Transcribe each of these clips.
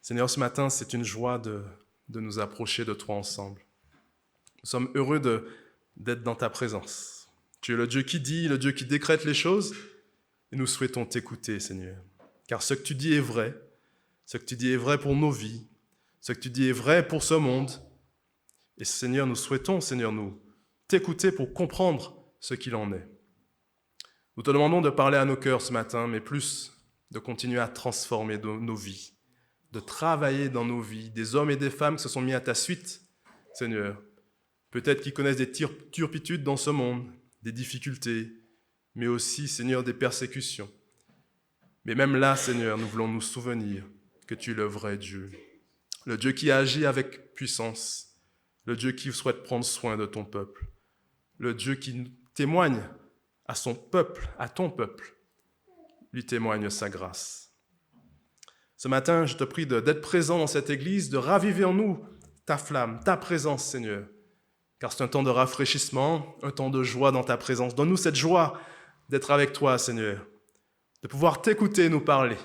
Seigneur, ce matin, c'est une joie de nous approcher de toi ensemble. Nous sommes heureux d'être dans ta présence. Tu es le Dieu qui dit, le Dieu qui décrète les choses, et nous souhaitons t'écouter, Seigneur. Car ce que tu dis est vrai, ce que tu dis est vrai pour nos vies, ce que tu dis est vrai pour ce monde. Et Seigneur, nous souhaitons, Seigneur, nous t'écouter pour comprendre ce qu'il en est. Nous te demandons de parler à nos cœurs ce matin, mais plus de continuer à transformer nos vies, de travailler dans nos vies, des hommes et des femmes qui se sont mis à ta suite, Seigneur. Peut-être qu'ils connaissent des turpitudes dans ce monde, des difficultés, mais aussi, Seigneur, des persécutions. Mais même là, Seigneur, nous voulons nous souvenir que tu es le vrai Dieu, le Dieu qui agit avec puissance, le Dieu qui souhaite prendre soin de ton peuple, le Dieu qui témoigne à son peuple, à ton peuple, lui témoigne sa grâce. Ce matin, je te prie d'être présent dans cette église, de raviver en nous ta flamme, ta présence, Seigneur, car c'est un temps de rafraîchissement, un temps de joie dans ta présence. Donne-nous cette joie d'être avec toi, Seigneur, de pouvoir t'écouter nous parler,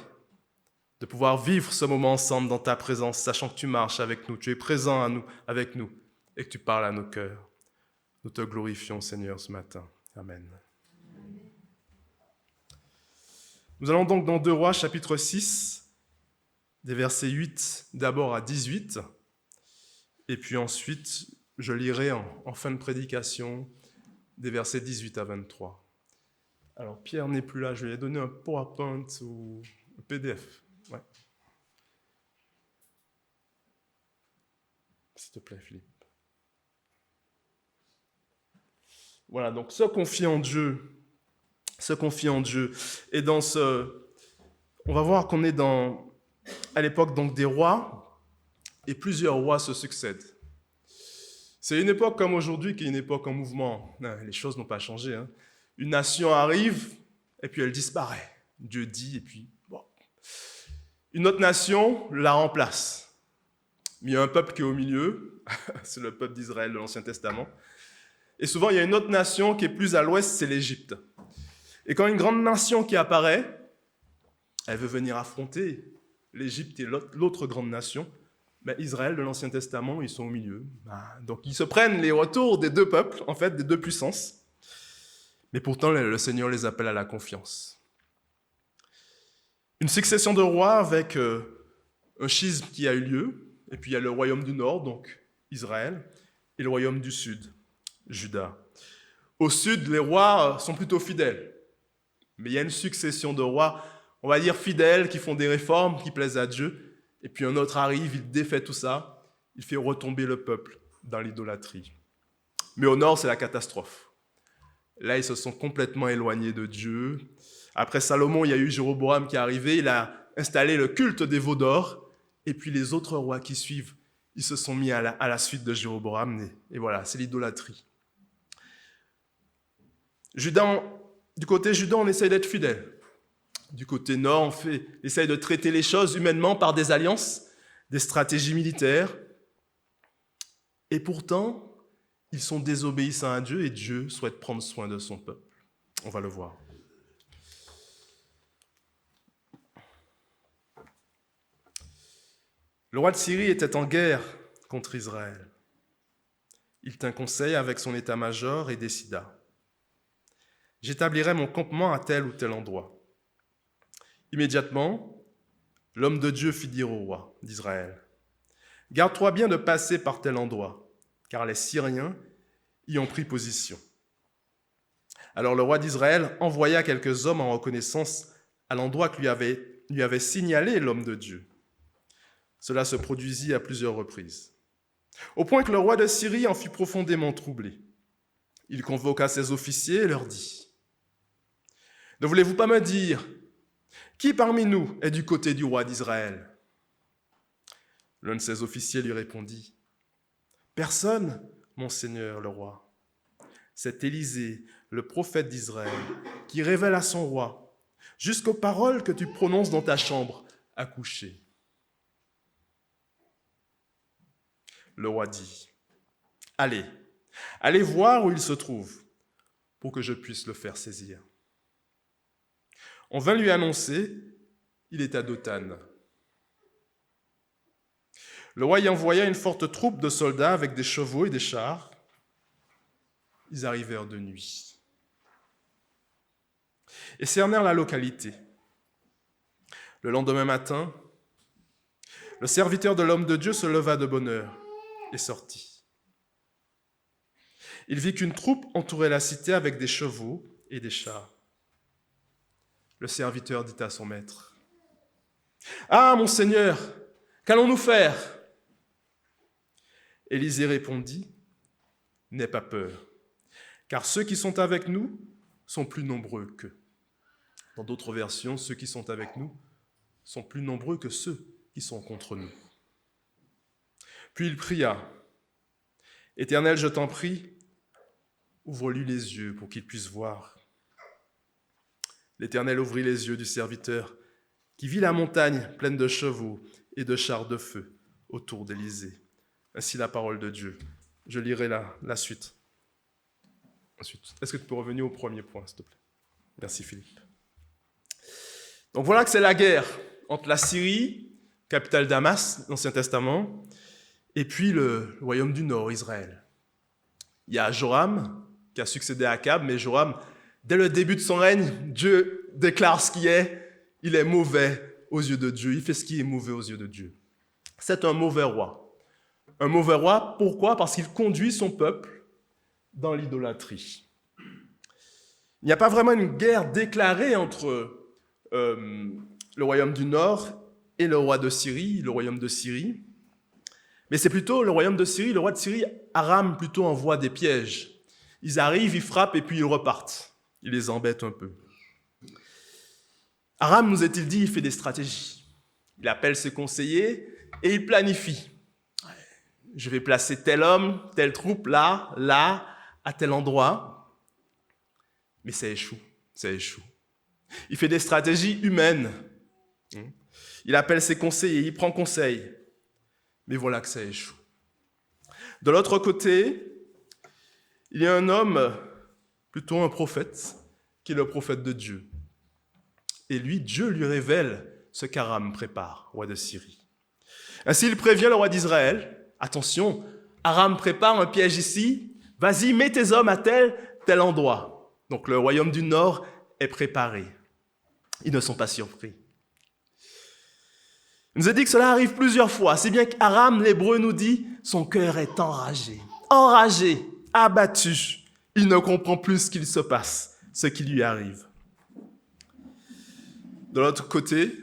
de pouvoir vivre ce moment ensemble dans ta présence, sachant que tu marches avec nous, tu es présent avec nous et que tu parles à nos cœurs. Nous te glorifions, Seigneur, ce matin. Amen. Nous allons donc dans 2 Rois, chapitre 6, des versets 8 d'abord à 18, et puis ensuite, je lirai en fin de prédication des versets 18 à 23. Alors, Pierre n'est plus là, je lui ai donné un PowerPoint ou un PDF. Ouais. S'il te plaît, Philippe. Voilà, donc se confier en Dieu. Et dans on va voir qu'on est à l'époque donc des rois, et plusieurs rois se succèdent. C'est une époque comme aujourd'hui qui est une époque en mouvement. Non, les choses n'ont pas changé. Hein. Une nation arrive, et puis elle disparaît. Dieu dit, et puis bon. Une autre nation la remplace. Mais il y a un peuple qui est au milieu, c'est le peuple d'Israël de l'Ancien Testament. Et souvent, il y a une autre nation qui est plus à l'ouest, c'est l'Égypte. Et quand une grande nation qui apparaît, elle veut venir affronter l'Égypte et l'autre grande nation, ben Israël de l'Ancien Testament, ils sont au milieu. Donc ils se prennent les retours des deux peuples, en fait, des deux puissances. Mais pourtant, le Seigneur les appelle à la confiance. Une succession de rois avec un schisme qui a eu lieu, et puis il y a le royaume du nord, donc Israël, et le royaume du sud, Juda. Au sud, les rois sont plutôt fidèles. Mais il y a une succession de rois, on va dire fidèles, qui font des réformes, qui plaisent à Dieu. Et puis un autre arrive, il défait tout ça, il fait retomber le peuple dans l'idolâtrie. Mais au nord, c'est la catastrophe. Là, ils se sont complètement éloignés de Dieu. Après Salomon, il y a eu Jéroboam qui est arrivé, il a installé le culte des veaux d'or. Et puis les autres rois qui suivent, ils se sont mis à la suite de Jéroboam. Et voilà, c'est l'idolâtrie. Du côté Juda, on essaye d'être fidèle. Du côté nord, on essaye de traiter les choses humainement par des alliances, des stratégies militaires. Et pourtant, ils sont désobéissants à Dieu et Dieu souhaite prendre soin de son peuple. On va le voir. Le roi de Syrie était en guerre contre Israël. Il tint conseil avec son état-major et décida: j'établirai mon campement à tel ou tel endroit. Immédiatement, l'homme de Dieu fit dire au roi d'Israël: garde-toi bien de passer par tel endroit, car les Syriens y ont pris position. Alors le roi d'Israël envoya quelques hommes en reconnaissance à l'endroit que lui avait signalé l'homme de Dieu. Cela se produisit à plusieurs reprises, au point que le roi de Syrie en fut profondément troublé. Il convoqua ses officiers et leur dit: ne voulez-vous pas me dire qui parmi nous est du côté du roi d'Israël? L'un de ses officiers lui répondit: personne, mon seigneur le roi. C'est Élisée, le prophète d'Israël, qui révèle à son roi jusqu'aux paroles que tu prononces dans ta chambre à coucher. Le roi dit: allez voir où il se trouve, pour que je puisse le faire saisir. On vint lui annoncer: il est à Dothan. Le roi y envoya une forte troupe de soldats avec des chevaux et des chars. Ils arrivèrent de nuit et cernèrent la localité. Le lendemain matin, le serviteur de l'homme de Dieu se leva de bonne heure et sortit. Il vit qu'une troupe entourait la cité avec des chevaux et des chars. Le serviteur dit à son maître, « Ah, mon Seigneur, qu'allons-nous faire ?» Élisée répondit, « N'aie pas peur, car ceux qui sont avec nous sont plus nombreux qu'eux. » Dans d'autres versions, ceux qui sont avec nous sont plus nombreux que ceux qui sont contre nous. Puis il pria, « Éternel, je t'en prie, ouvre-lui les yeux pour qu'il puisse voir. » L'Éternel ouvrit les yeux du serviteur, qui vit la montagne pleine de chevaux et de chars de feu autour d'Élysée. Ainsi la parole de Dieu. Je lirai la suite. Ensuite, est-ce que tu peux revenir au premier point, s'il te plaît? Merci Philippe. Donc voilà que c'est la guerre entre la Syrie, capitale Damas, l'Ancien Testament, et puis le royaume du Nord, Israël. Il y a Joram qui a succédé à Akab, mais Joram, dès le début de son règne, Dieu déclare ce qui est, il est mauvais aux yeux de Dieu, il fait ce qui est mauvais aux yeux de Dieu. C'est un mauvais roi. Un mauvais roi, pourquoi? Parce qu'il conduit son peuple dans l'idolâtrie. Il n'y a pas vraiment une guerre déclarée entre le royaume du Nord et le roi de Syrie, le royaume de Syrie. Mais c'est plutôt le royaume de Syrie, le roi de Syrie, Aram plutôt envoie des pièges. Ils arrivent, ils frappent et puis ils repartent. Ils les embêtent un peu. Aram, nous est-il dit, il fait des stratégies. Il appelle ses conseillers et il planifie. Je vais placer tel homme, telle troupe, là, à tel endroit. Mais ça échoue. Il fait des stratégies humaines. Il appelle ses conseillers, il prend conseil. Mais voilà que ça échoue. De l'autre côté, il y a un homme, plutôt un prophète, qui est le prophète de Dieu. Et lui, Dieu lui révèle ce qu'Aram prépare, roi de Syrie. Ainsi, il prévient le roi d'Israël. Attention, Aram prépare un piège ici. Vas-y, mets tes hommes à tel endroit. Donc le royaume du Nord est préparé. Ils ne sont pas surpris. Il nous a dit que cela arrive plusieurs fois. C'est bien qu'Aram, l'hébreu, nous dit, son cœur est enragé, abattu. Il ne comprend plus ce qu'il se passe, ce qui lui arrive. De l'autre côté,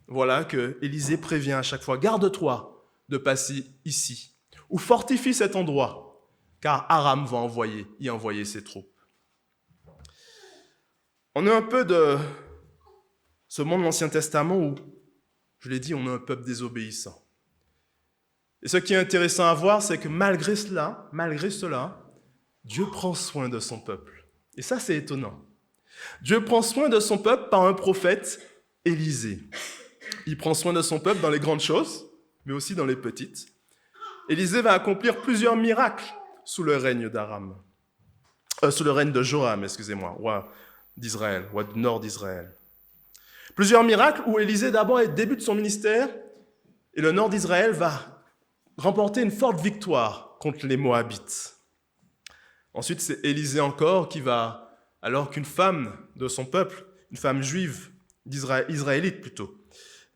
voilà que Élisée prévient à chaque fois, garde-toi de passer ici, ou fortifie cet endroit, car Aram va y envoyer ses troupes. On est un peu de ce monde de l'Ancien Testament où, je l'ai dit, on est un peuple désobéissant. Et ce qui est intéressant à voir, c'est que malgré cela, Dieu prend soin de son peuple. Et ça, c'est étonnant. Dieu prend soin de son peuple par un prophète, Élisée. Il prend soin de son peuple dans les grandes choses, mais aussi dans les petites. Élisée va accomplir plusieurs miracles sous le règne de Joram, roi d'Israël, roi du nord d'Israël. Plusieurs miracles où Élisée d'abord débute son ministère et le nord d'Israël va remporter une forte victoire contre les Moabites. Ensuite, c'est Élisée encore qui va, alors qu'une femme de son peuple, une femme juive, israélite plutôt,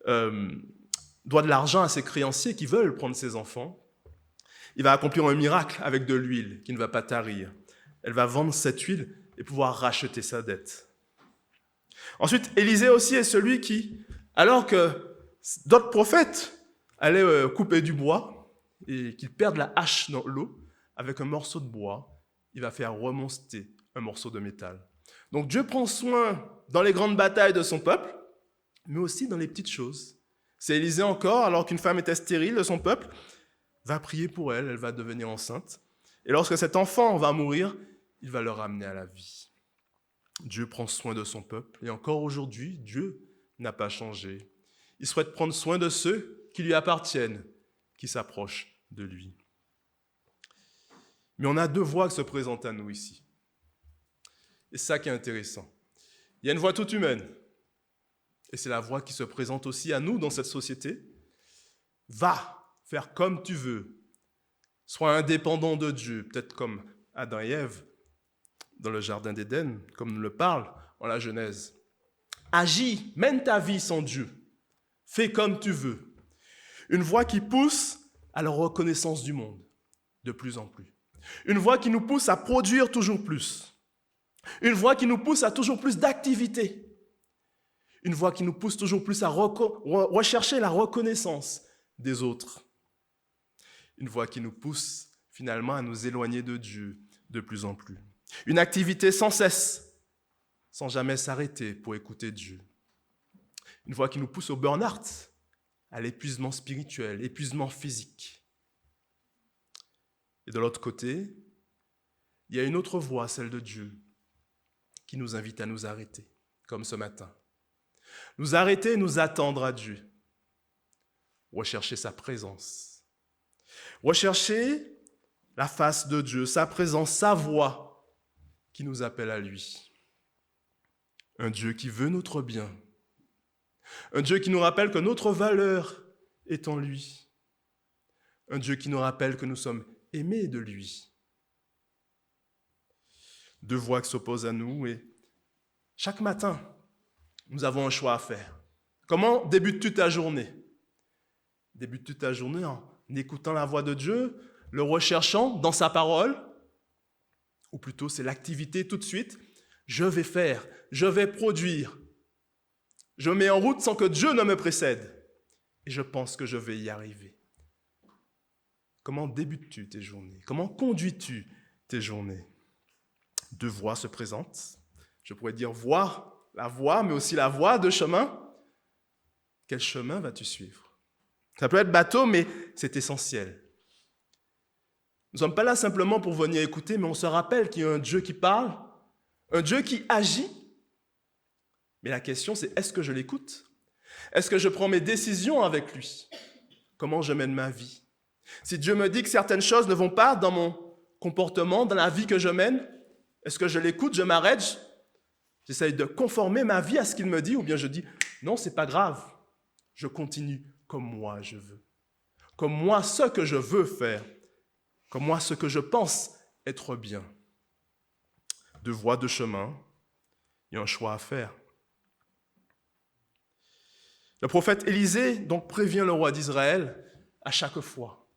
doit de l'argent à ses créanciers qui veulent prendre ses enfants, il va accomplir un miracle avec de l'huile qui ne va pas tarir. Elle va vendre cette huile et pouvoir racheter sa dette. Ensuite, Élisée aussi est celui qui, alors que d'autres prophètes allaient couper du bois et qu'ils perdent la hache dans l'eau, avec un morceau de bois, il va faire remonter un morceau de métal. Donc Dieu prend soin dans les grandes batailles de son peuple, mais aussi dans les petites choses. C'est Élisée encore, alors qu'une femme était stérile de son peuple, va prier pour elle, elle va devenir enceinte. Et lorsque cet enfant va mourir, il va le ramener à la vie. Dieu prend soin de son peuple. Et encore aujourd'hui, Dieu n'a pas changé. Il souhaite prendre soin de ceux qui lui appartiennent, qui s'approchent de lui. Mais on a deux voies qui se présentent à nous ici. Et c'est ça qui est intéressant. Il y a une voie toute humaine. Et c'est la voie qui se présente aussi à nous dans cette société. Va, faire comme tu veux, sois indépendant de Dieu, peut-être comme Adam et Ève dans le jardin d'Éden, comme nous le parle en la Genèse. Agis, mène ta vie sans Dieu, fais comme tu veux. Une voix qui pousse à la reconnaissance du monde, de plus en plus. Une voix qui nous pousse à produire toujours plus. Une voix qui nous pousse à toujours plus d'activités. Une voix qui nous pousse toujours plus à rechercher la reconnaissance des autres. Une voix qui nous pousse finalement à nous éloigner de Dieu de plus en plus. Une activité sans cesse, sans jamais s'arrêter pour écouter Dieu. Une voix qui nous pousse au burn-out, à l'épuisement spirituel, épuisement physique. Et de l'autre côté, il y a une autre voix, celle de Dieu, qui nous invite à nous arrêter, comme ce matin. Nous arrêter et nous attendre à Dieu. Rechercher sa présence. Rechercher la face de Dieu, sa présence, sa voix qui nous appelle à lui. Un Dieu qui veut notre bien. Un Dieu qui nous rappelle que notre valeur est en lui. Un Dieu qui nous rappelle que nous sommes aimés de lui. Deux voix qui s'opposent à nous et chaque matin, nous avons un choix à faire. Comment débutes-tu ta journée? Débutes-tu ta journée en écoutant la voix de Dieu, le recherchant dans sa parole? Ou plutôt, c'est l'activité tout de suite. Je vais faire, je vais produire. Je me mets en route sans que Dieu ne me précède. Et je pense que je vais y arriver. Comment débutes-tu tes journées? Comment conduis-tu tes journées? Deux voies se présentent. Je pourrais dire la voie, mais aussi la voie de chemin. Quel chemin vas-tu suivre? Ça peut être bateau, mais c'est essentiel. Nous ne sommes pas là simplement pour venir écouter, mais on se rappelle qu'il y a un Dieu qui parle, un Dieu qui agit. Mais la question, c'est est-ce que je l'écoute? Est-ce que je prends mes décisions avec lui? Comment je mène ma vie? Si Dieu me dit que certaines choses ne vont pas dans mon comportement, dans la vie que je mène, est-ce que je l'écoute, je m'arrête, j'essaye de conformer ma vie à ce qu'il me dit, ou bien je dis non, c'est pas grave, je continue comme moi je veux, comme moi ce que je veux faire, comme moi ce que je pense être bien. Deux voies, deux chemins, il y a un choix à faire. Le prophète Élisée donc prévient le roi d'Israël à chaque fois.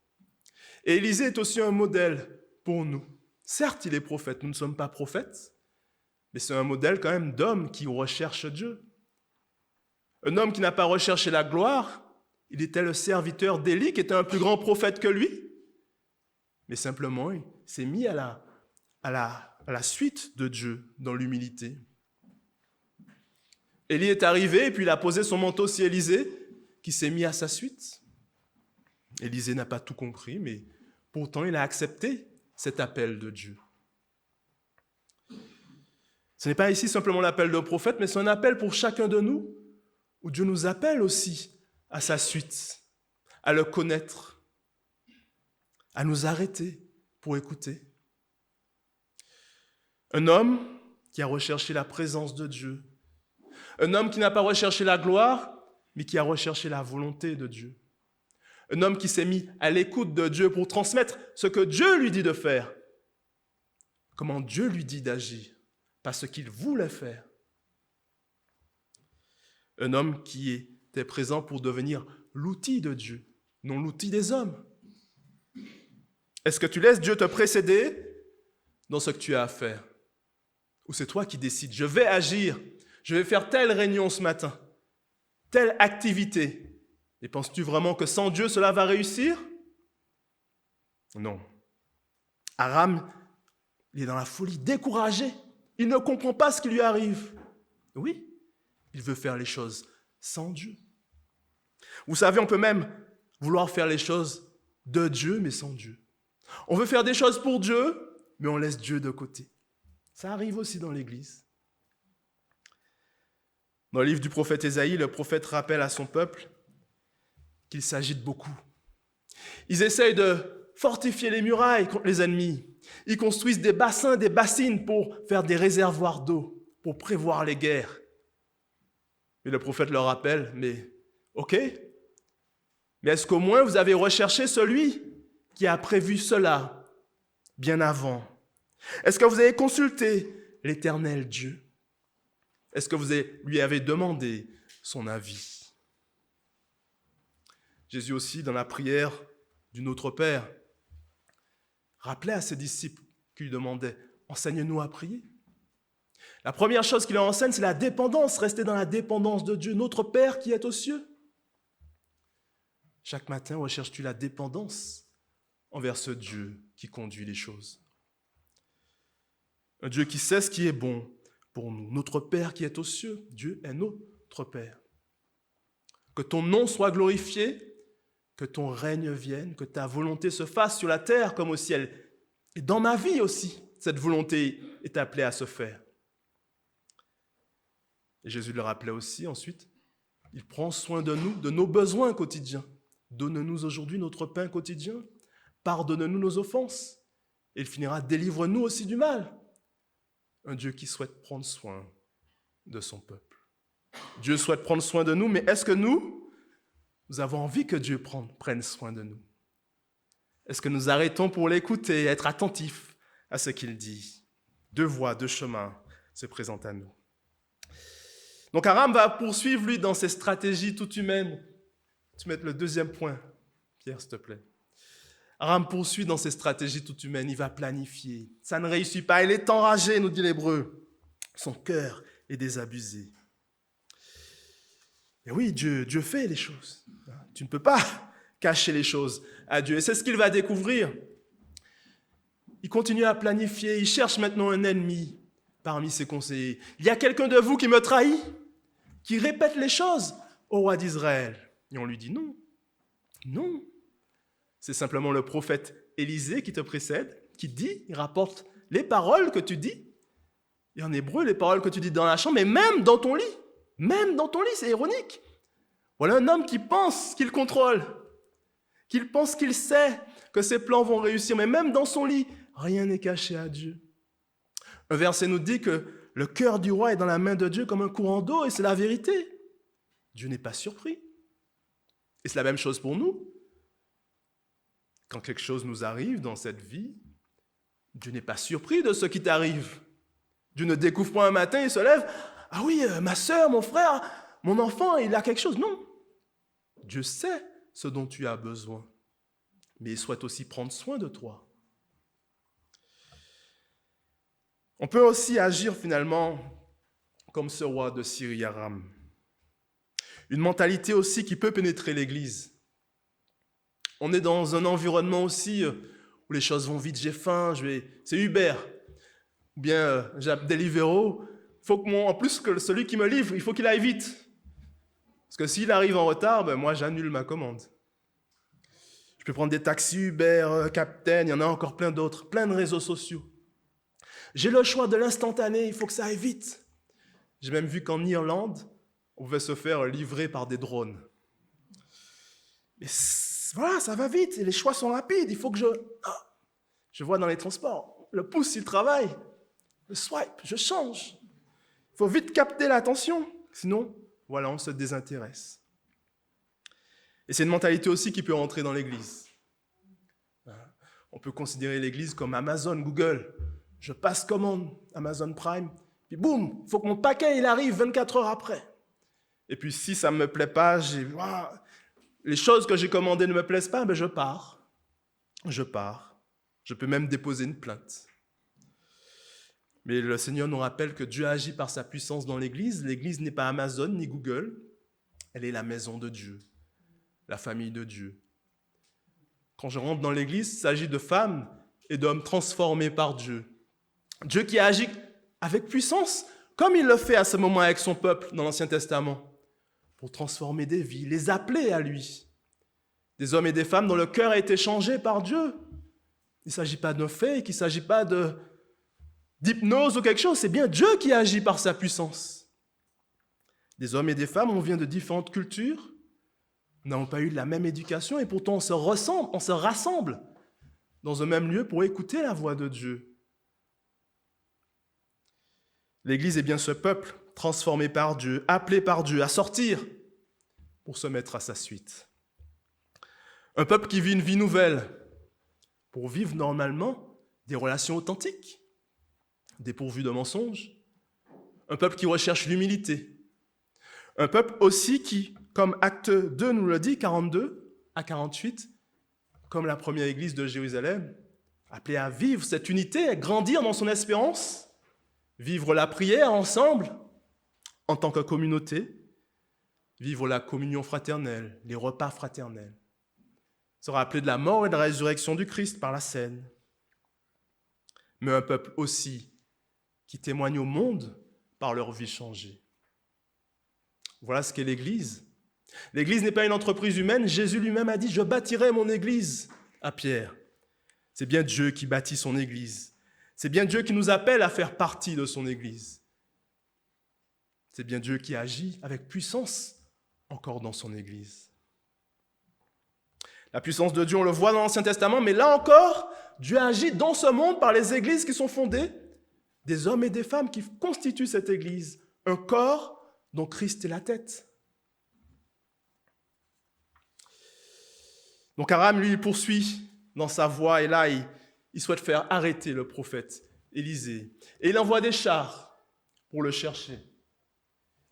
Et Élisée est aussi un modèle pour nous. Certes, il est prophète, nous ne sommes pas prophètes, mais c'est un modèle quand même d'homme qui recherche Dieu. Un homme qui n'a pas recherché la gloire, il était le serviteur d'Élie, qui était un plus grand prophète que lui, mais simplement, il s'est mis à la suite de Dieu dans l'humilité. Élie est arrivé, et puis il a posé son manteau sur Élisée, qui s'est mis à sa suite. Élisée n'a pas tout compris, mais pourtant il a accepté cet appel de Dieu. Ce n'est pas ici simplement l'appel de prophète, mais c'est un appel pour chacun de nous, où Dieu nous appelle aussi à sa suite, à le connaître, à nous arrêter pour écouter. Un homme qui a recherché la présence de Dieu, un homme qui n'a pas recherché la gloire, mais qui a recherché la volonté de Dieu. Un homme qui s'est mis à l'écoute de Dieu pour transmettre ce que Dieu lui dit de faire, comment Dieu lui dit d'agir, pas ce qu'il voulait faire. Un homme qui était présent pour devenir l'outil de Dieu, non l'outil des hommes. Est-ce que tu laisses Dieu te précéder dans ce que tu as à faire? Ou c'est toi qui décides, je vais agir, je vais faire telle réunion ce matin, telle activité. Et penses-tu vraiment que sans Dieu, cela va réussir? Non. Aram, il est dans la folie, découragé. Il ne comprend pas ce qui lui arrive. Oui, il veut faire les choses sans Dieu. Vous savez, on peut même vouloir faire les choses de Dieu, mais sans Dieu. On veut faire des choses pour Dieu, mais on laisse Dieu de côté. Ça arrive aussi dans l'Église. Dans le livre du prophète Ésaïe, le prophète rappelle à son peuple qu'il s'agite beaucoup. Ils essayent de fortifier les murailles contre les ennemis. Ils construisent des bassins, des bassines pour faire des réservoirs d'eau, pour prévoir les guerres. Et le prophète leur rappelle, mais ok, Mais est-ce qu'au moins vous avez recherché celui qui a prévu cela bien avant? Est-ce que vous avez consulté l'Éternel Dieu? Est-ce que vous lui avez demandé son avis? Jésus aussi, dans la prière du Notre Père, rappelait à ses disciples qui lui demandaient « Enseigne-nous à prier ». La première chose qu'il leur enseigne, c'est la dépendance, rester dans la dépendance de Dieu, notre Père qui est aux cieux. Chaque matin, recherches-tu la dépendance envers ce Dieu qui conduit les choses? Un Dieu qui sait ce qui est bon pour nous. Notre Père qui est aux cieux, Dieu est notre Père. Que ton nom soit glorifié, que ton règne vienne, que ta volonté se fasse sur la terre comme au ciel. Et dans ma vie aussi, cette volonté est appelée à se faire. Et Jésus le rappelait aussi ensuite, il prend soin de nous, de nos besoins quotidiens. Donne-nous aujourd'hui notre pain quotidien, pardonne-nous nos offenses, et il finira, délivre-nous aussi du mal. Un Dieu qui souhaite prendre soin de son peuple. Dieu souhaite prendre soin de nous, mais est-ce que nous avons envie que Dieu prenne soin de nous? Est-ce que nous arrêtons pour l'écouter, être attentifs à ce qu'il dit? Deux voies, deux chemins se présentent à nous. Donc Aram va poursuivre, lui, dans ses stratégies toutes humaines. Tu mets le deuxième point, Pierre, s'il te plaît. Aram poursuit dans ses stratégies toutes humaines, il va planifier. Ça ne réussit pas, il est enragé, nous dit l'Hébreu. Son cœur est désabusé. Et oui, Dieu fait les choses. Tu ne peux pas cacher les choses à Dieu. Et c'est ce qu'il va découvrir. Il continue à planifier, il cherche maintenant un ennemi parmi ses conseillers. Il y a quelqu'un de vous qui me trahit, qui répète les choses au roi d'Israël. Et on lui dit non, non. C'est simplement le prophète Élisée qui te précède, qui dit, il rapporte les paroles que tu dis. Et en hébreu, les paroles que tu dis dans la chambre, mais même dans ton lit. Même dans ton lit, c'est ironique. Voilà un homme qui pense qu'il contrôle, qu'il pense qu'il sait que ses plans vont réussir, mais même dans son lit, rien n'est caché à Dieu. Un verset nous dit que le cœur du roi est dans la main de Dieu comme un courant d'eau, et c'est la vérité. Dieu n'est pas surpris. Et c'est la même chose pour nous. Quand quelque chose nous arrive dans cette vie, Dieu n'est pas surpris de ce qui t'arrive. Dieu ne découvre pas un matin, il se lève, « Ah oui, ma sœur, mon frère, mon enfant, il a quelque chose. » Non. Dieu sait ce dont tu as besoin, mais il souhaite aussi prendre soin de toi. On peut aussi agir finalement comme ce roi de Syrie, Aram. Une mentalité aussi qui peut pénétrer l'Église. On est dans un environnement aussi où les choses vont vite, j'ai faim, c'est Uber, ou bien j'ai Deliveroo. Faut que en plus que celui qui me livre, il faut qu'il aille vite. Parce que s'il arrive en retard, moi j'annule ma commande. Je peux prendre des taxis Uber, Captain, il y en a encore plein d'autres, plein de réseaux sociaux. J'ai le choix de l'instantané, il faut que ça aille vite. J'ai même vu qu'en Irlande, on pouvait se faire livrer par des drones. Et voilà, ça va vite, et les choix sont rapides, il faut que je vois dans les transports, le pouce il travaille, le swipe, je change. Il faut vite capter l'attention, sinon, voilà, on se désintéresse. Et c'est une mentalité aussi qui peut rentrer dans l'Église. On peut considérer l'Église comme Amazon, Google. Je passe commande, Amazon Prime, puis boum, il faut que mon paquet il arrive 24 heures après. Et puis si ça ne me plaît pas, les choses que j'ai commandées ne me plaisent pas, je pars. Je pars. Je peux même déposer une plainte. Mais le Seigneur nous rappelle que Dieu agit par sa puissance dans l'Église. L'Église n'est pas Amazon ni Google. Elle est la maison de Dieu, la famille de Dieu. Quand je rentre dans l'Église, il s'agit de femmes et d'hommes transformés par Dieu. Dieu qui agit avec puissance, comme il le fait à ce moment avec son peuple dans l'Ancien Testament, pour transformer des vies, les appeler à lui. Des hommes et des femmes dont le cœur a été changé par Dieu. Il ne s'agit pas d'un fake, il ne s'agit pas d'hypnose ou quelque chose, c'est bien Dieu qui agit par sa puissance. Des hommes et des femmes, on vient de différentes cultures, nous n'avons pas eu la même éducation et pourtant on se rassemble dans un même lieu pour écouter la voix de Dieu. L'Église est bien ce peuple transformé par Dieu, appelé par Dieu à sortir pour se mettre à sa suite. Un peuple qui vit une vie nouvelle pour vivre normalement des relations authentiques, dépourvues de mensonges. Un peuple qui recherche l'humilité. Un peuple aussi qui, comme Acte 2 nous le dit, 42 à 48, comme la première église de Jérusalem, appelé à vivre cette unité, à grandir dans son espérance, vivre la prière ensemble en tant que communauté, vivre la communion fraternelle, les repas fraternels, sera appelé de la mort et de la résurrection du Christ par la scène. Mais un peuple aussi qui témoigne au monde par leur vie changée. Voilà ce qu'est l'Église. L'Église n'est pas une entreprise humaine. Jésus lui-même a dit « Je bâtirai mon Église » à Pierre. C'est bien Dieu qui bâtit son Église. C'est bien Dieu qui nous appelle à faire partie de son Église. C'est bien Dieu qui agit avec puissance encore dans son Église. La puissance de Dieu, on le voit dans l'Ancien Testament, mais là encore, Dieu agit dans ce monde par les églises qui sont fondées, des hommes et des femmes qui constituent cette Église, un corps dont Christ est la tête. Donc Aram, lui, il poursuit dans sa voie, et là, il souhaite faire arrêter le prophète Élisée. Et il envoie des chars pour le chercher.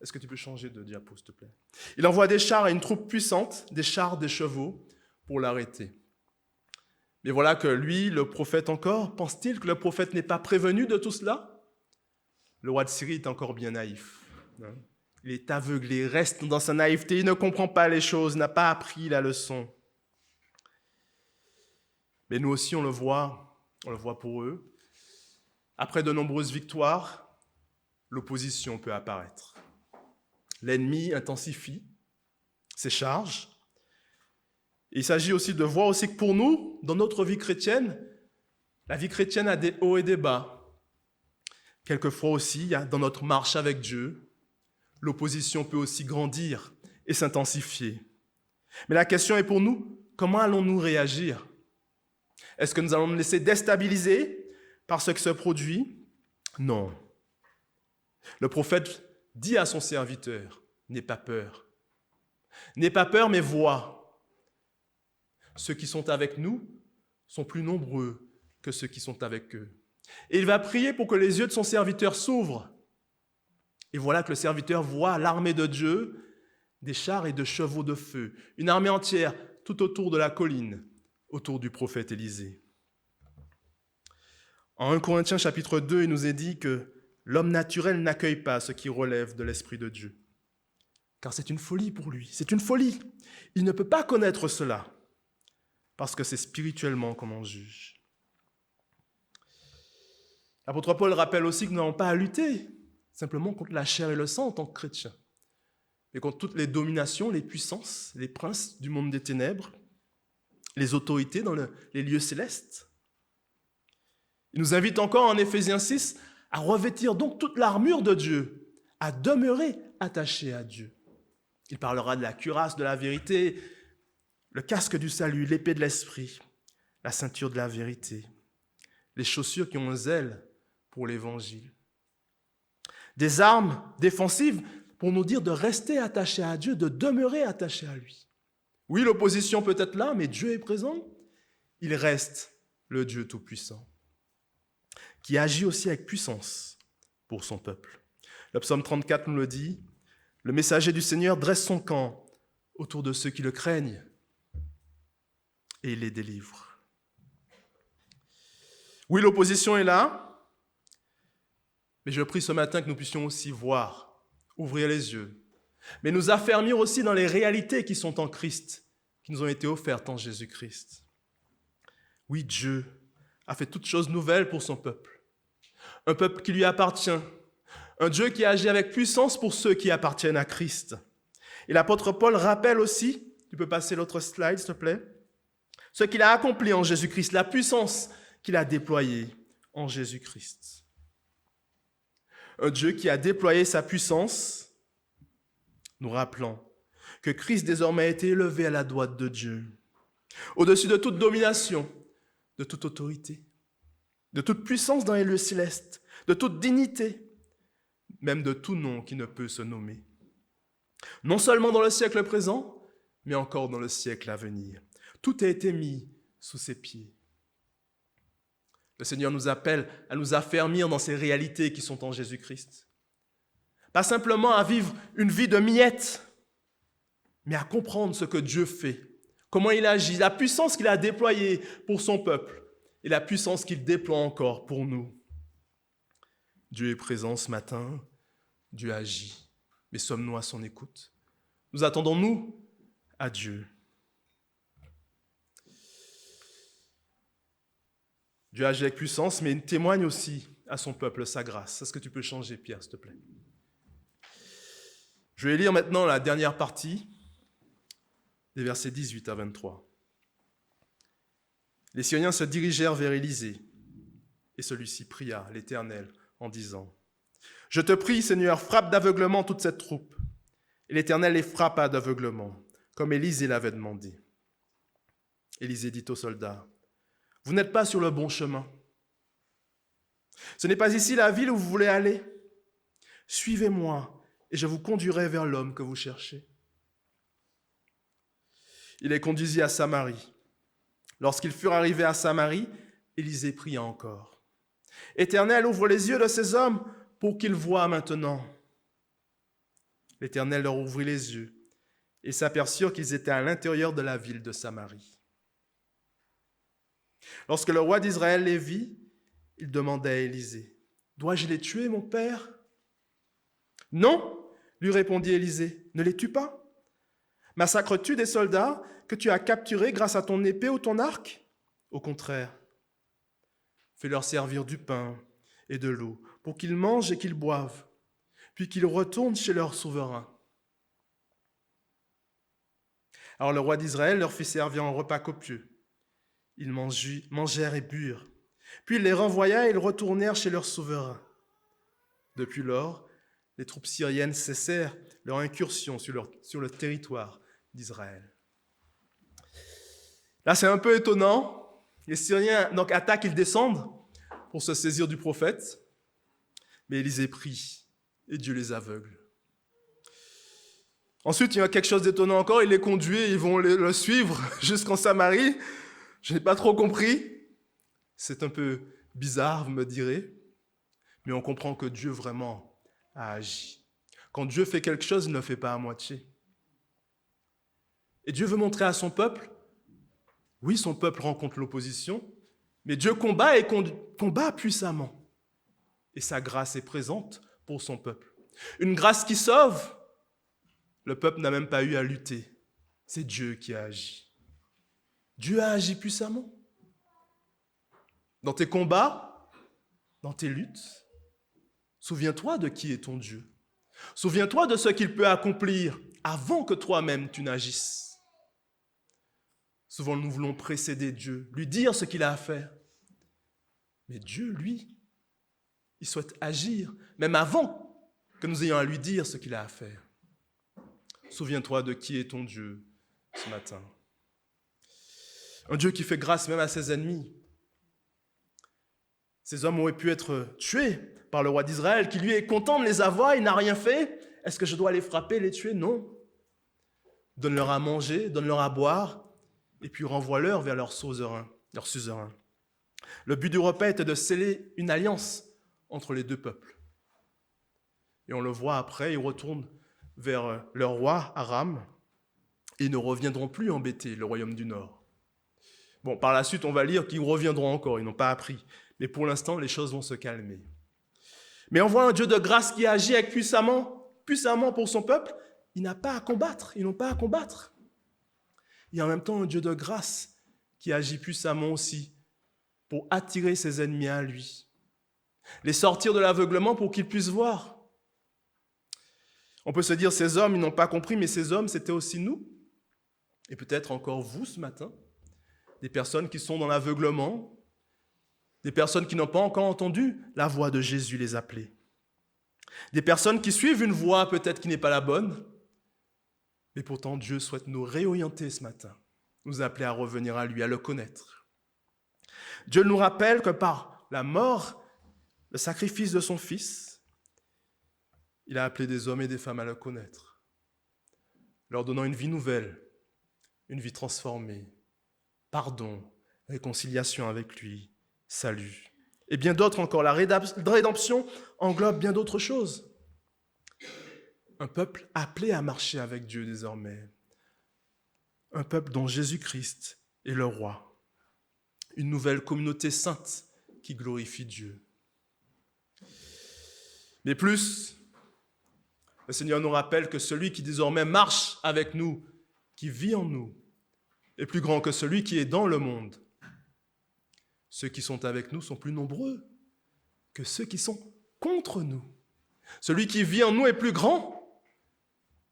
Est-ce que tu peux changer de diapo, s'il te plaît? Il envoie des chars et une troupe puissante, des chars, des chevaux, pour l'arrêter. Mais voilà que lui, le prophète encore, pense-t-il que le prophète n'est pas prévenu de tout cela? Le roi de Syrie est encore bien naïf. Il est aveuglé, il reste dans sa naïveté, il ne comprend pas les choses, n'a pas appris la leçon. Mais nous aussi, on le voit pour eux. Après de nombreuses victoires, l'opposition peut apparaître. L'ennemi intensifie ses charges. Il s'agit aussi de voir aussi que pour nous, dans notre vie chrétienne, la vie chrétienne a des hauts et des bas. Quelquefois aussi, dans notre marche avec Dieu, l'opposition peut aussi grandir et s'intensifier. Mais la question est pour nous, comment allons-nous réagir? Est-ce que nous allons nous laisser déstabiliser par ce qui se produit? Non. Le prophète dit à son serviteur, n'aie pas peur. N'aie pas peur, mais vois. Ceux qui sont avec nous sont plus nombreux que ceux qui sont avec eux. Et il va prier pour que les yeux de son serviteur s'ouvrent. Et voilà que le serviteur voit l'armée de Dieu, des chars et de chevaux de feu, une armée entière tout autour de la colline, autour du prophète Élisée. En 1 Corinthiens chapitre 2, il nous est dit que l'homme naturel n'accueille pas ce qui relève de l'Esprit de Dieu. Car c'est une folie pour lui, c'est une folie. Il ne peut pas connaître cela, parce que c'est spirituellement qu'on en juge. L'apôtre Paul rappelle aussi que nous n'avons pas à lutter simplement contre la chair et le sang en tant que chrétiens, mais contre toutes les dominations, les puissances, les princes du monde des ténèbres, les autorités dans les lieux célestes. Il nous invite encore en Éphésiens 6 à revêtir donc toute l'armure de Dieu, à demeurer attaché à Dieu. Il parlera de la cuirasse de la vérité, le casque du salut, l'épée de l'esprit, la ceinture de la vérité, les chaussures qui ont un zèle pour l'évangile. Des armes défensives pour nous dire de rester attachés à Dieu, de demeurer attachés à lui. Oui, l'opposition peut être là, mais Dieu est présent. Il reste le Dieu Tout-Puissant, qui agit aussi avec puissance pour son peuple. Le psaume 34 nous le dit, « Le messager du Seigneur dresse son camp autour de ceux qui le craignent, et il les délivre. » Oui, l'opposition est là, mais je prie ce matin que nous puissions aussi voir, ouvrir les yeux, mais nous affermir aussi dans les réalités qui sont en Christ, qui nous ont été offertes en Jésus-Christ. Oui, Dieu a fait toutes choses nouvelles pour son peuple, un peuple qui lui appartient, un Dieu qui agit avec puissance pour ceux qui appartiennent à Christ. Et l'apôtre Paul rappelle aussi, tu peux passer l'autre slide s'il te plaît, ce qu'il a accompli en Jésus-Christ, la puissance qu'il a déployée en Jésus-Christ. Un Dieu qui a déployé sa puissance, nous rappelant que Christ désormais a été élevé à la droite de Dieu, au-dessus de toute domination, de toute autorité, de toute puissance dans les lieux célestes, de toute dignité, même de tout nom qui ne peut se nommer. Non seulement dans le siècle présent, mais encore dans le siècle à venir. Tout a été mis sous ses pieds. Le Seigneur nous appelle à nous affermir dans ces réalités qui sont en Jésus-Christ. Pas simplement à vivre une vie de miettes, mais à comprendre ce que Dieu fait, comment il agit, la puissance qu'il a déployée pour son peuple et la puissance qu'il déploie encore pour nous. Dieu est présent ce matin, Dieu agit, mais sommes-nous à son écoute? Nous attendons-nous à Dieu? Dieu agit avec puissance, mais il témoigne aussi à son peuple sa grâce. Est-ce que tu peux changer, Pierre, s'il te plaît? Je vais lire maintenant la dernière partie, des versets 18 à 23. Les Syriens se dirigèrent vers Élisée, et celui-ci pria l'Éternel en disant : « Je te prie, Seigneur, frappe d'aveuglement toute cette troupe. » Et l'Éternel les frappa d'aveuglement, comme Élisée l'avait demandé. Élisée dit aux soldats : « Vous n'êtes pas sur le bon chemin. Ce n'est pas ici la ville où vous voulez aller. Suivez-moi, et je vous conduirai vers l'homme que vous cherchez. » Il les conduisit à Samarie. Lorsqu'ils furent arrivés à Samarie, Élisée pria encore : « Éternel, ouvre les yeux de ces hommes pour qu'ils voient maintenant. » L'Éternel leur ouvrit les yeux et s'aperçurent qu'ils étaient à l'intérieur de la ville de Samarie. Lorsque le roi d'Israël les vit, il demanda à Élisée : « Dois-je les tuer, mon père ? » ?»« Non, lui répondit Élisée, ne les tue pas. Massacres-tu des soldats que tu as capturés grâce à ton épée ou ton arc ? Au contraire, fais-leur servir du pain et de l'eau pour qu'ils mangent et qu'ils boivent, puis qu'ils retournent chez leur souverain. » Alors le roi d'Israël leur fit servir un repas copieux. Ils mangèrent et burent. Puis il les renvoya et ils retournèrent chez leur souverain. Depuis lors, les troupes syriennes cessèrent leur incursion sur le territoire d'Israël. Là, c'est un peu étonnant. Les Syriens donc attaquent, ils descendent pour se saisir du prophète. Mais Élisée prie et Dieu les aveugle. Ensuite, il y a quelque chose d'étonnant encore. Il les conduit, ils vont le suivre jusqu'en Samarie. Je n'ai pas trop compris. C'est un peu bizarre, vous me direz. Mais on comprend que Dieu vraiment a agi. Quand Dieu fait quelque chose, il ne le fait pas à moitié. Et Dieu veut montrer à son peuple, oui, son peuple rencontre l'opposition, mais Dieu combat et combat puissamment. Et sa grâce est présente pour son peuple. Une grâce qui sauve. Le peuple n'a même pas eu à lutter. C'est Dieu qui a agi. Dieu a agi puissamment. Dans tes combats, dans tes luttes, souviens-toi de qui est ton Dieu. Souviens-toi de ce qu'il peut accomplir avant que toi-même tu n'agisses. Souvent, nous voulons précéder Dieu, lui dire ce qu'il a à faire. Mais Dieu, lui, il souhaite agir, même avant que nous ayons à lui dire ce qu'il a à faire. Souviens-toi de qui est ton Dieu ce matin. Un Dieu qui fait grâce même à ses ennemis. Ces hommes auraient pu être tués par le roi d'Israël, qui lui est content de les avoir, il n'a rien fait. Est-ce que je dois les frapper, les tuer? Non. Donne-leur à manger, donne-leur à boire, et puis renvoie-leur vers leur suzerain. Le but du repas était de sceller une alliance entre les deux peuples. Et on le voit après, ils retournent vers leur roi, Aram, et ils ne reviendront plus embêter le royaume du Nord. Bon, par la suite, on va lire qu'ils reviendront encore, ils n'ont pas appris. Mais pour l'instant, les choses vont se calmer. Mais on voit un Dieu de grâce qui agit avec puissamment pour son peuple. Ils n'ont pas à combattre. Et en même temps, un Dieu de grâce qui agit puissamment aussi pour attirer ses ennemis à lui. Les sortir de l'aveuglement pour qu'ils puissent voir. On peut se dire, ces hommes, ils n'ont pas compris, mais ces hommes, c'était aussi nous. Et peut-être encore vous ce matin. Des personnes qui sont dans l'aveuglement, des personnes qui n'ont pas encore entendu la voix de Jésus les appeler. Des personnes qui suivent une voie peut-être qui n'est pas la bonne, mais pourtant Dieu souhaite nous réorienter ce matin, nous appeler à revenir à lui, à le connaître. Dieu nous rappelle que par la mort, le sacrifice de son Fils, il a appelé des hommes et des femmes à le connaître, leur donnant une vie nouvelle, une vie transformée, pardon, réconciliation avec lui, salut. Et bien d'autres encore. La rédemption englobe bien d'autres choses. Un peuple appelé à marcher avec Dieu désormais. Un peuple dont Jésus-Christ est le roi. Une nouvelle communauté sainte qui glorifie Dieu. Mais plus, le Seigneur nous rappelle que celui qui désormais marche avec nous, qui vit en nous, est plus grand que celui qui est dans le monde. Ceux qui sont avec nous sont plus nombreux que ceux qui sont contre nous. Celui qui vit en nous est plus grand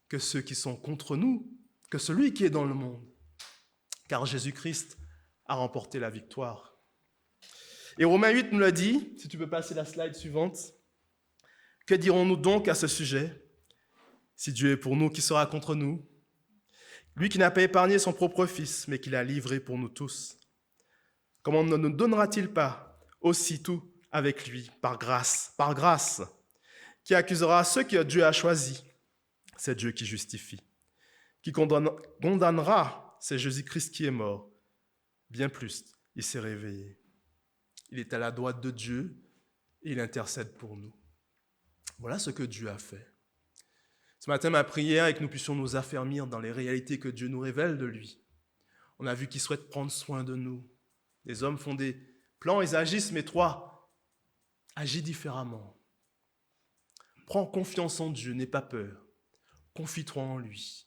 que ceux qui sont contre nous, que celui qui est dans le monde. Car Jésus-Christ a remporté la victoire. Et Romains 8 nous l'a dit, si tu peux passer la slide suivante. Que dirons-nous donc à ce sujet? Si Dieu est pour nous, qui sera contre nous? Lui qui n'a pas épargné son propre Fils, mais qui l'a livré pour nous tous. Comment ne nous donnera-t-il pas aussi tout avec lui, par grâce? Qui accusera ceux que Dieu a choisis? C'est Dieu qui justifie. Qui condamnera? C'est Jésus-Christ qui est mort. Bien plus, il s'est réveillé. Il est à la droite de Dieu et il intercède pour nous. Voilà ce que Dieu a fait. Ce matin, ma prière est que nous puissions nous affermir dans les réalités que Dieu nous révèle de lui. On a vu qu'il souhaite prendre soin de nous. Les hommes font des plans, ils agissent, mais toi, agis différemment. Prends confiance en Dieu, n'aie pas peur. Confie-toi en lui.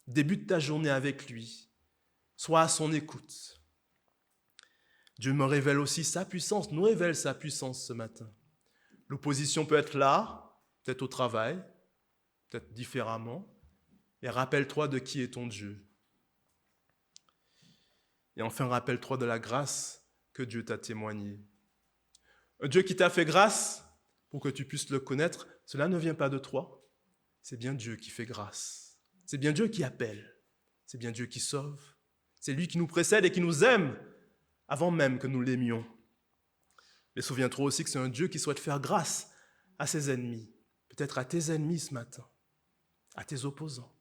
Débute ta journée avec lui. Sois à son écoute. Dieu me révèle aussi sa puissance, nous révèle sa puissance ce matin. L'opposition peut être là, peut-être au travail, peut-être différemment. Et rappelle-toi de qui est ton Dieu. Et enfin, rappelle-toi de la grâce que Dieu t'a témoignée. Un Dieu qui t'a fait grâce pour que tu puisses le connaître, cela ne vient pas de toi. C'est bien Dieu qui fait grâce. C'est bien Dieu qui appelle. C'est bien Dieu qui sauve. C'est lui qui nous précède et qui nous aime avant même que nous l'aimions. Mais souviens-toi aussi que c'est un Dieu qui souhaite faire grâce à ses ennemis. Peut-être à tes ennemis ce matin, à tes opposants.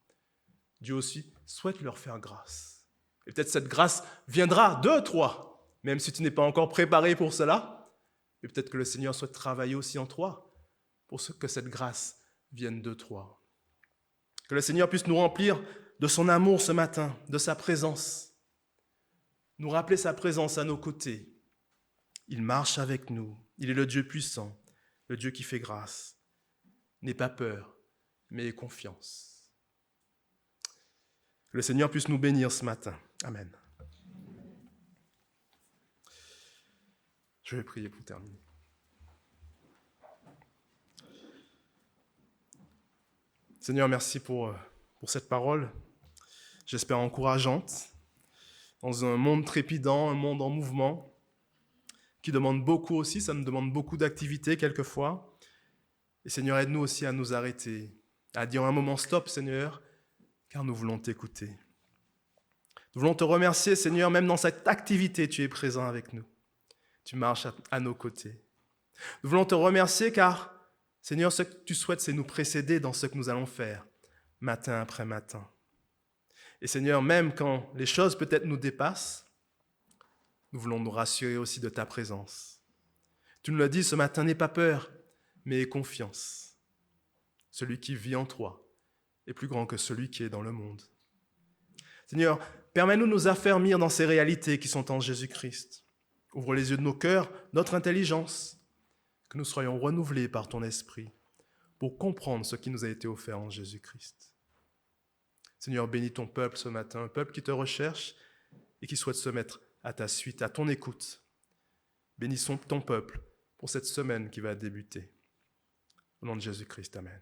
Dieu aussi souhaite leur faire grâce. Et peut-être cette grâce viendra de toi, même si tu n'es pas encore préparé pour cela. Et peut-être que le Seigneur souhaite travailler aussi en toi pour que cette grâce vienne de toi. Que le Seigneur puisse nous remplir de son amour ce matin, de sa présence. Nous rappeler sa présence à nos côtés. Il marche avec nous. Il est le Dieu puissant, le Dieu qui fait grâce. N'aie pas peur, mais aie confiance. Que le Seigneur puisse nous bénir ce matin. Amen. Je vais prier pour terminer. Seigneur, merci pour cette parole, j'espère encourageante, dans un monde trépidant, un monde en mouvement, qui demande beaucoup aussi, ça nous demande beaucoup d'activité quelquefois. Et Seigneur, aide-nous aussi à nous arrêter, à dire un moment stop, Seigneur, car nous voulons t'écouter. Nous voulons te remercier, Seigneur, même dans cette activité, tu es présent avec nous. Tu marches à nos côtés. Nous voulons te remercier car, Seigneur, ce que tu souhaites, c'est nous précéder dans ce que nous allons faire, matin après matin. Et Seigneur, même quand les choses peut-être nous dépassent, nous voulons nous rassurer aussi de ta présence. Tu nous l'as dit ce matin, n'aie pas peur, mais aie confiance. Celui qui vit en toi est plus grand que celui qui est dans le monde. Seigneur, permets-nous de nous affermir dans ces réalités qui sont en Jésus-Christ. Ouvre les yeux de nos cœurs, notre intelligence, que nous soyons renouvelés par ton esprit pour comprendre ce qui nous a été offert en Jésus-Christ. Seigneur, bénis ton peuple ce matin, un peuple qui te recherche et qui souhaite se mettre à ta suite, à ton écoute. Bénissons ton peuple pour cette semaine qui va débuter. Au nom de Jésus-Christ, amen.